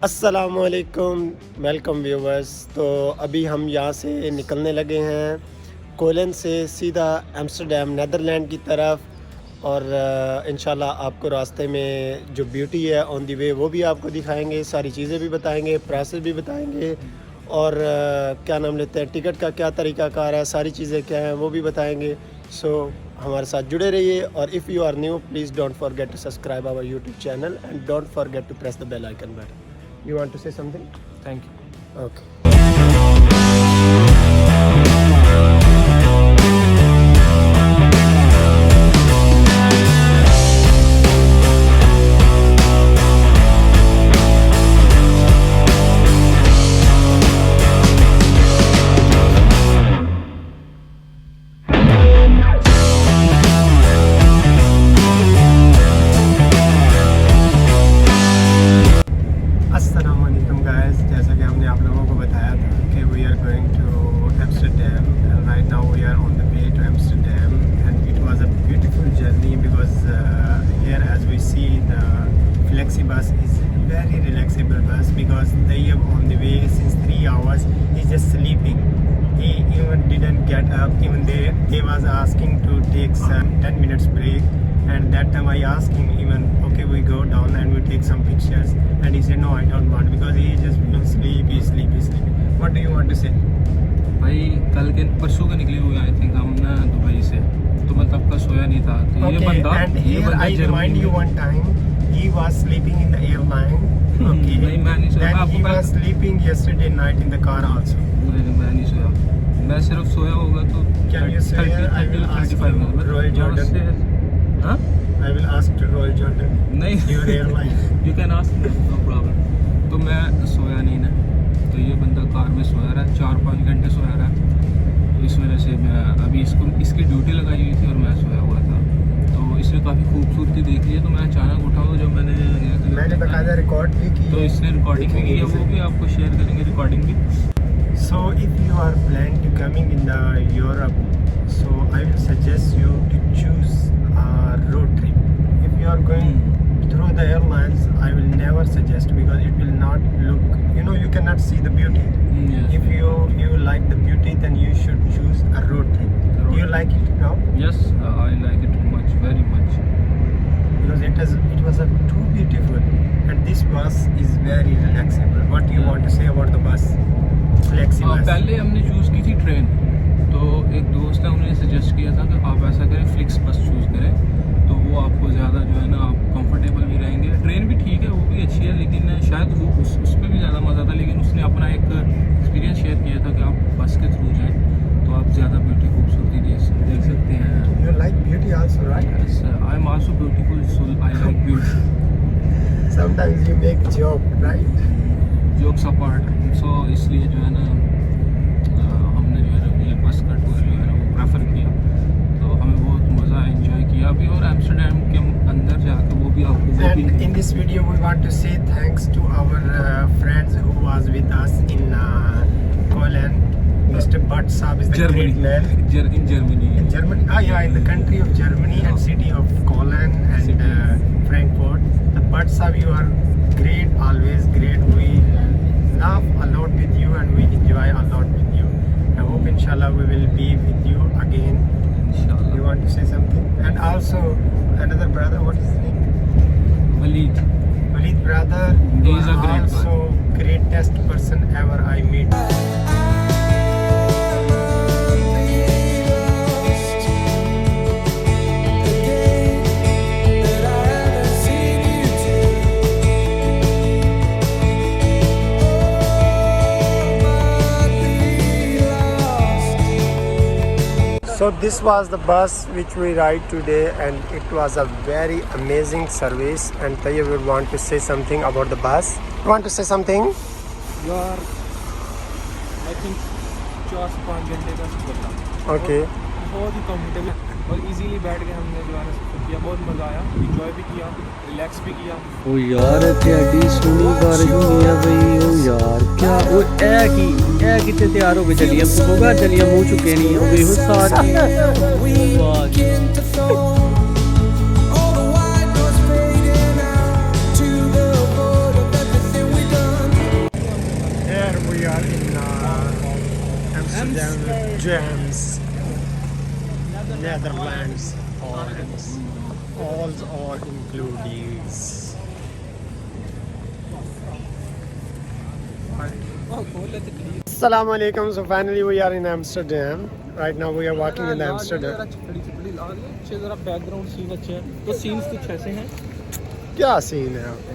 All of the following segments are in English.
अस्सलामुअलैकुम, welcome viewers. तो अभी हम यहाँ से निकलने लगे हैं कोलन से सीधा एम्स्टरडेम नीदरलैंड की तरफ। और इंशाल्लाह आपको रास्ते में जो ब्यूटी है ऑन दी वे वो भी आपको दिखाएंगे, सारी चीज़ें भी बताएंगे, प्राइसेस भी बताएंगे और क्या नाम लेते हैं, टिकट का क्या तरीक़ाकार है, सारी चीज़ें क्या हैं वो भी बताएंगे। सो हमारे साथ जुड़े रहिए और if you are new please don't forget to subscribe our YouTube channel and don't forget to press the bell icon button. You want to say something? Thank you. Okay. अस्सलामुअलैकुम गाइस, जैसा कि हमने आप लोगों को बताया था कि we are going to Amsterdam and right now we are on the way to Amsterdam and it was a beautiful journey because here as we see the flexi बस is very relaxable bus because Tayyab on the way since 3 hours he's just sleeping. He even didn't get up. Even they was asking to take some 10 minutes break, and that time I asked him even, okay, we go down and we take some pictures, and he said no, I don't want because he just feels sleepy. What do you want to say? भाई कल के परसों के निकले हुए I think हम ना Dubai से, तो मैं तब का सोया नहीं था। तो Okay, ये बंदा and here I remind you one time he was sleeping in the airline. Okay, नहीं मैं नहीं सोया, then आपको he was sleeping yesterday night in the car also. मैं नहीं सोया, मैं सिर्फ सोया होगा तो Can you say I will ask 35 minute Royal Jordan? हाँ I will ask to Royal Jordan. नहीं Your airline. You can ask no problem. तो मैं सोया नहीं ना, तो ये बंदा कार में सोया रहा, 4-5 घंटे सोया रहा, तो इस वजह से मैं अभी इसकी ड्यूटी लगाई हुई थी और मैं सोया हुआ था। तो इसने काफ़ी खूबसूरती देख ली है, तो मैं अचानक उठा हूँ जब मैंने बकायदा रिकॉर्ड भी की, तो इसने रिकॉर्डिंग भी की है, वो भी आपको शेयर करेंगे रिकॉर्डिंग भी। So if you are planning to coming in the Europe, so I will suggest you to choose a road trip. If you are going through the airlines, I will never suggest because it will not look, you cannot see the beauty. If you like the beauty, then you should choose a road trip. Do you like it now? Yes, I like it much, very much. Because it was too beautiful, and this bus is very relaxable. What do you want to say about the bus? Flexi bus. पहले हमने choose की थी train, तो एक दोस्त है उन्होंने suggest किया था कि आप ऐसा करें फ्लिक्स बस चूज़ करें, तो वो आपको ज़्यादा जो है ना आप कंफर्टेबल भी रहेंगे। ट्रेन भी ठीक है, वो भी अच्छी है, लेकिन शायद वो उस पर भी ज़्यादा मज़ा था। लेकिन उसने अपना एक एक्सपीरियंस शेयर किया था कि आप बस के थ्रू जाएँ तो आप ज़्यादा ब्यूटी खूबसूरती देख सकते हैं। You like beauty also, right? Yes, I am also beautiful, so I like beauty. Sometimes you make joke, right? Jokes apart, so इसलिए जो है ना हमने जो है ना ये बस का टूर जो है ना वो प्रेफर किया, तो हमें बहुत मज़ा एंजॉय किया भी। और एम्स्टरडेम के अंदर जाकर वो भी आपको वो भी And in this video we want to say thanks to our friends who was with us in Cologne. Mr. Butt Saab is the great man. in Germany. In Germany? Yeah, in the country of Germany and city of Cologne and Frankfurt. The Butt Saab, you are great, always great. We laugh a lot with you and we enjoy a lot with you. I hope inshallah we will be with you again. Inshallah. You want to say something? And also another brother, what is his name? Walid. Walid brother. He is a great also greatest person ever I met. So this was the bus which we ride today, and it was a very amazing service. And Tayyab will want to say something about the bus. You want to say something? यार I think 4 से 5 घंटे का सफर था। Okay. बहुत ही comfortable और easily बैठ के हमने जो है ना सफर किया, बहुत मज़ा आया, इंजॉय भी किया, रिलैक्स भी किया। ओ यार तेरी सुनी बार दुनिया बई ओ यार क्या ओ ए किते तैयार हो के चलिए होगा चलिए मुंह चुके नहीं हो गई हो सारी वाह Amsterdam's Netherlands all are included. Assalamu alaikum. So finally we are in Amsterdam. Right now we are walking in Amsterdam. जरा बैकग्राउंड सीन अच्छे हैं तो सीन्स कुछ ऐसे हैं क्या सीन है यहाँ पे?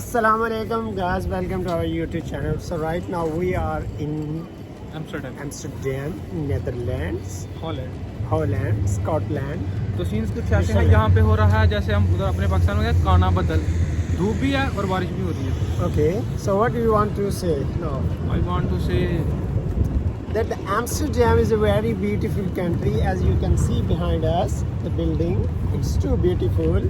Assalamu alaikum guys, welcome to our YouTube channel. So right now we are in Amsterdam, Netherlands, Holland, Scotland. तो सीन्स कुछ ऐसे हैं यहाँ पे हो रहा है जैसे हम उधर अपने पाकिस्तान में गए काना बदल धूप भी है और बारिश भी हो रही है. Okay, so what do you want to say? No. I want to say That Amsterdam is a very beautiful country, as you can see behind us, the building. It's too beautiful,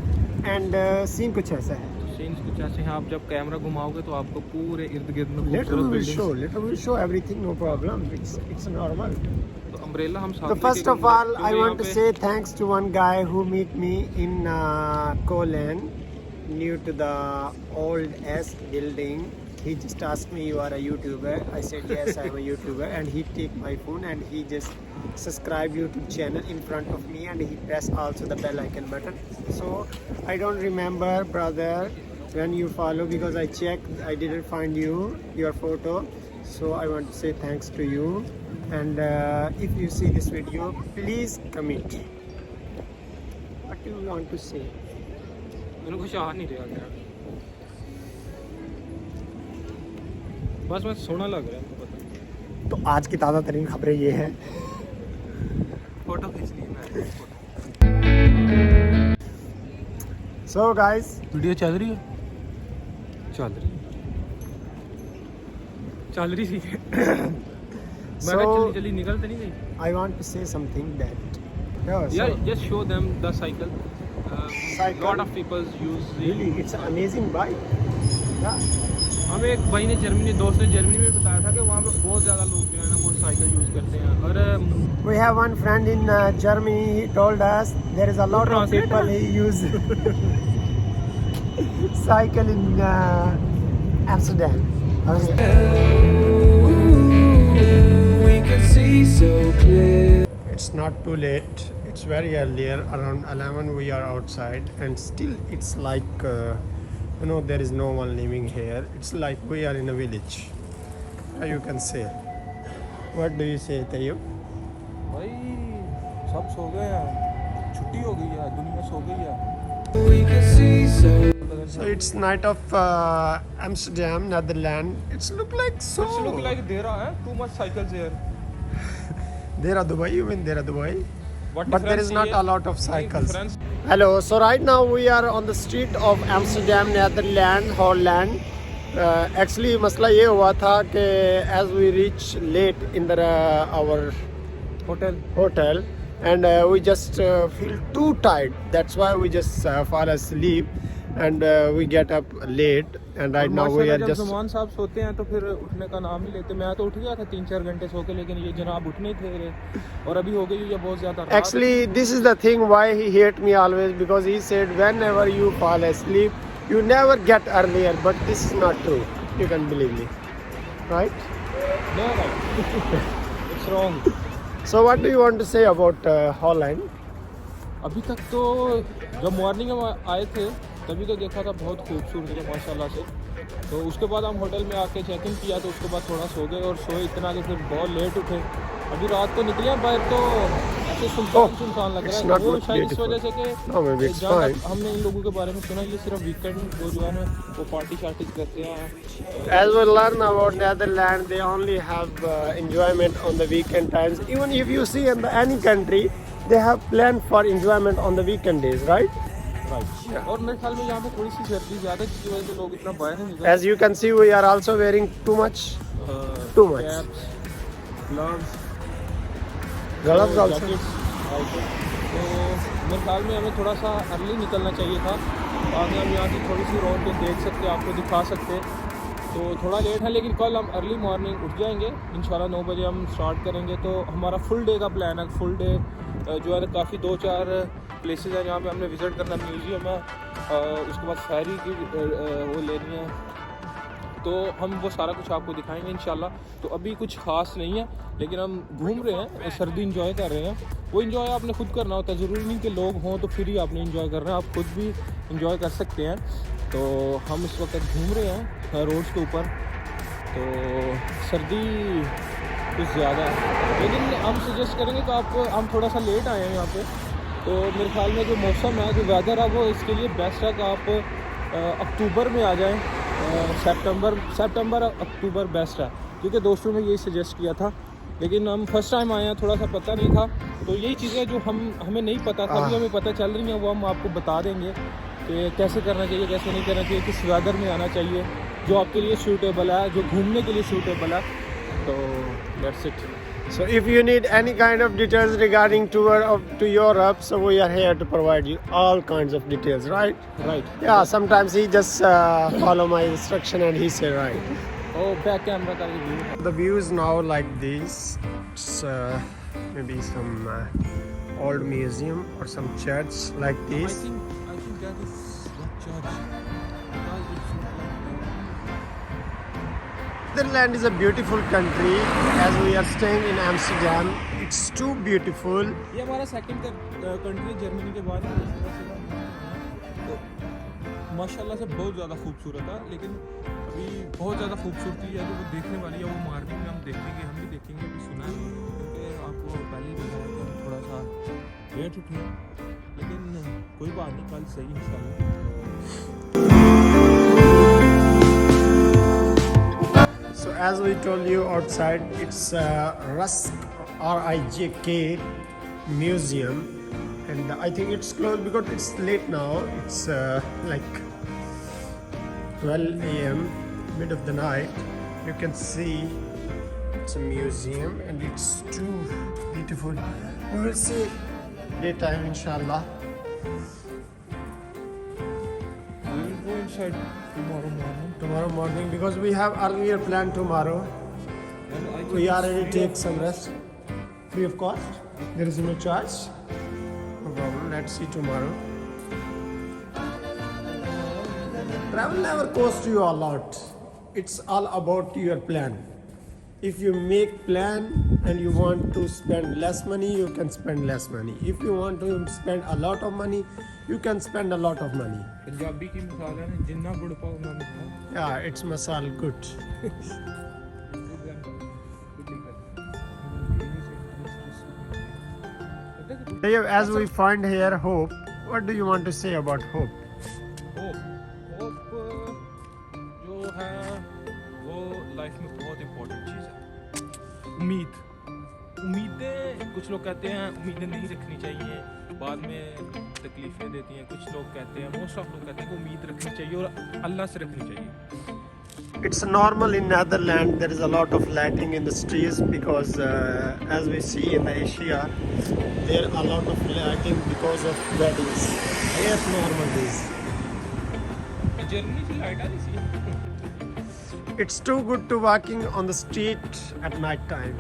and scene कुछ ऐसा है. Scenes कुछ ऐसे हैं. आप जब camera घुमाओगे तो आपको पूरे इर्द गिर्द में Later खूबसूरत we will show everything, no problem. It's normal. तो अम्ब्रेला हम साथ So first of all, I want to say thanks to one guy who met me in Cologne, new to the old S building. He just asked me, you are a YouTuber? I said yes, I am a YouTuber, and he take my phone and he just subscribe YouTube channel in front of me, and he press also the bell icon button. So I don't remember, brother, when you follow, because I checked, I didn't find your photo. So I want to say thanks to you, and if you see this video, please comment. What do you want to say? मैंने कुछ आ नहीं रहा यार. बस मैं सोना लग रहा है आपको पता. तो आज की ताज़ा तरीन खबरें ये हैं. फोटो खींच ली मैं. So guys, वीडियो चल रही है. चल रही है. मैं So- जल्दी निकल तो नहीं गई. I want to say something that Yeah, just show them the cycle. Cycle. Lot of people use. really it's an amazing bike. Yeah. हमें एक भाई ने दोस्त ने जर्मनी में बताया था कि वहाँ पे बहुत ज़्यादा लोग जो है ना वो साइकिल यूज़ करते हैं. और We have one friend in Germany. He told us there is a lot of translate people he use cycle in Amsterdam. Okay. We can see so clear. It's not too late. It's very earlier. Around 11 we are outside, and still it's like there is no one living here. It's like we are in a village. You can say. What do you say, Tayyub? भाई सब सो गए हैं. छुट्टी हो गई है. दुनिया सो गई है. We can see so. So it's night of Amsterdam, Netherlands. It's look like so. It's look like there are too much cycles here. Dera Dubai, you mean Dera Dubai? What But there is difference not है? a lot of cycles. Difference- Hello, so right now we are on the street of Amsterdam, Netherlands, Holland. Actually, मसला ये हुआ था कि as we reach late in our hotel, and we just feel too tired. That's why we just fall asleep, and we get up late. And right now we माशाल्लाह are जब just. ज़ुमान साहब सोते हैं तो फिर उठने का नाम नहीं लेते. मैं तो उठ गया था 3-4 घंटे सो के, लेकिन ये जनाब उठ नहीं थे. और अभी हो गई है बहुत ज़्यादा रात. Actually, this is the thing why he hate me always, because he said whenever you fall asleep, you never get earlier. But this is not true. You can believe me, right? No, it's wrong. So what do you want to say about Holland? अभी तक तो जब morning में आए थे तभी तो देखा था बहुत खूबसूरत है माशाल्लाह से. तो उसके बाद हम होटल में आके चेक इन किया, तो उसके बाद थोड़ा सो गए, और सोए इतना कि फिर बहुत लेट उठे. अभी रात को निकले बाहर तो ऐसे सुनसान लग it's रहा not है. वो much शायद इस beautiful. वजह से कि No, maybe it's जहाँ fine. तक हमने इन लोगों के बारे में सुना, ये सिर्फ वीकेंड वो जो है ना वो पार्टी शार्टी करते हैं. As we learn about Netherlands, they only have enjoyment on the weekend times. Even if you see in any country, they have planned for enjoyment on the weekend days, right? और मेरे ख्याल में यहाँ पे थोड़ी सी सर्दी ज़्यादा है, जिसकी वजह से लोग इतना बाहर नहीं As you can see, we are also wearing too much. Too much. Gloves Gloves also. तो मेरे ख्याल में हमें थोड़ा सा अर्ली निकलना चाहिए था, ताकि हम यहाँ की थोड़ी सी रोड पे देख सकते, आपको दिखा सकते. तो थोड़ा लेट है, लेकिन कल हम अर्ली मॉर्निंग उठ जाएंगे इंशाल्लाह. 9 बजे हम स्टार्ट करेंगे. तो हमारा फुल डे का प्लान है. फुल डे जो है काफ़ी 2-4 प्लेसेस हैं जहाँ पे हमने विज़िट करना. म्यूज़ियम है, उसके बाद फेरी की वो लेनी है, तो हम वो सारा कुछ आपको दिखाएंगे इंशाल्लाह। तो अभी कुछ खास नहीं है, लेकिन हम घूम रहे हैं, सर्दी इंजॉय कर रहे हैं। वो इंजॉय आपने खुद करना होता है, ज़रूरी नहीं कि लोग हों तो फिर ही आपने इंजॉय करना है, आप खुद भी इंजॉय कर सकते हैं। तो हम इस वक्त घूम रहे हैं रोड्स के ऊपर, तो सर्दी कुछ ज़्यादा है, लेकिन हम सजेस्ट करेंगे कि आप हम थोड़ा सा लेट आए हैं यहाँ पे, तो मेरे ख्याल में जो मौसम है, जो वेदर है, वो इसके लिए बेस्ट है कि आप अक्टूबर में आ जाएं। सितंबर अक्टूबर बेस्ट है, क्योंकि दोस्तों ने यही सजेस्ट किया था, लेकिन हम फर्स्ट टाइम आए हैं, थोड़ा सा पता नहीं था। तो यही चीज़ें जो हमें नहीं पता था, अभी हमें पता चल रही हैं, वो हम आपको बता देंगे कि कैसे करना चाहिए, कैसे नहीं करना चाहिए, किस वेदर में आना चाहिए जो आपके लिए सूटेबल है, जो घूमने के लिए सूटेबल है। तो that's it. So if you need any kind of details regarding tour to Europe, so we are here to provide you all kinds of details, right? Right. Yeah, sometimes he just follow my instruction and he say right. Oh, back camera का view. The view is now like this. It's maybe some old museum or some church like this. I think that is not church. Because it's Netherlands is a beautiful country. As we are staying in Amsterdam, it's too beautiful. ये हमारा second country Germany के बाद तो माशाल्लाह से बहुत ज़्यादा खूबसूरत है, लेकिन अभी बहुत ज़्यादा खूबसूरती है जो वो देखने वाली है, वो मार्केट में हम देखेंगे, हम भी देखेंगे, अभी सुना है, क्योंकि आपको पहले ही बताया कि हम थोड़ा सा लेट उठे, लेकिन कोई बात नहीं, कल सही इंशाल्लाह। So as we told you outside, it's Rusk RIJK museum, and I think it's closed because it's late now. It's like 12 a.m. mid of the night. You can see it's a museum and it's too beautiful. We will see daytime inshallah. We will go inside Tomorrow morning because we have earlier planned tomorrow. We already take some rest. Free of cost. There is no charge. No problem. Let's see tomorrow. Travel never costs you a lot. It's all about your plan. If you make plan and you want to spend less money, you can spend less money. If you want to spend a lot of money, you can spend a lot of money. Punjabi की मिसाल है ना, जिन्ना गुड़ पाओ उन्ना मिठा। Yeah, it's masal good. As we find here hope, what do you want to say about hope? Hope जो है वो लाइफ में बहुत इम्पोर्टेंट चीज़ है। उम्मीदें, कुछ लोग कहते हैं उम्मीदें नहीं रखनी चाहिए, बाद में तकलीफ़ें देती हैं। कुछ लोग कहते हैं, मोस्ट ऑफ लोग कहते हैं कि उम्मीद रखनी चाहिए और अल्लाह से रखनी चाहिए। It's normal in Netherlands. There is a lot of lighting in the streets because, as we see in Asia, there are a lot of lighting because of weddings. Yes, normal days. Germany से light आ रही थी। It's too good to walking on the street at night time.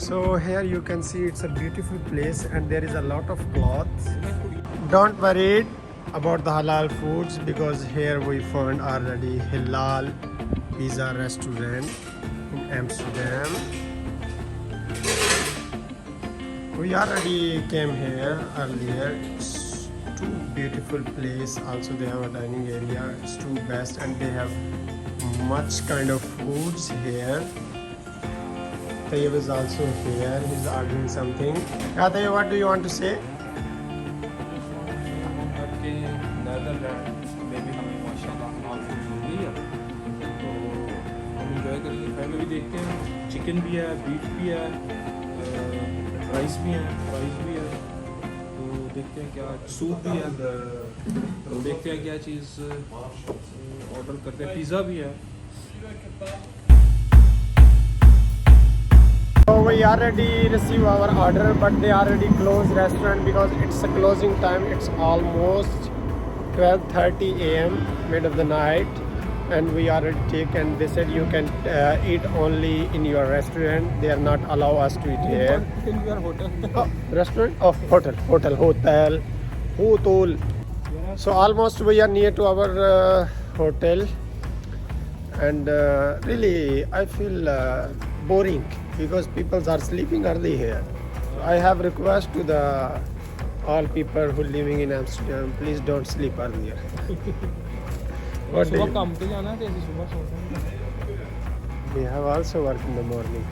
So here you can see it's a beautiful place and there is a lot of cloths. Don't worry about the halal foods because here we found already halal pizza restaurant in Amsterdam. We already came here earlier. It's too beautiful place. Also they have a dining area. It's too best and they have much kind of foods here. Tayyib is also here. He's arguing something. Yeah, Tayyib, what do you want to say? आपके Netherland में भी हमें माशाल्लाह हलाल food मिल रही है, तो हम इंजॉय करेंगे। खाने भी देखते हैं, चिकन भी है, बीफ भी है, राइस भी है, फ्राइज भी है, तो देखते हैं क्या, सूप भी है, तो देखते हैं क्या चीज़ ऑर्डर करते हैं। पिज़्ज़ा भी है। So we already received our order, but they already closed restaurant because it's a closing time. It's almost 12:30 a.m. mid of the night, and we already take. And they said you can eat only in your restaurant. They are not allow us to eat here. In your hotel. Oh, restaurant? Oh, hotel. Hotel. So almost we are near to our hotel, and really I feel boring because people are sleeping early here. So I have request to the all people who living in Amsterdam, please don't sleep earlier. What do सुबह you? काम पे जाना है तो ऐसे सुबह सोते हैं We have also work in the morning.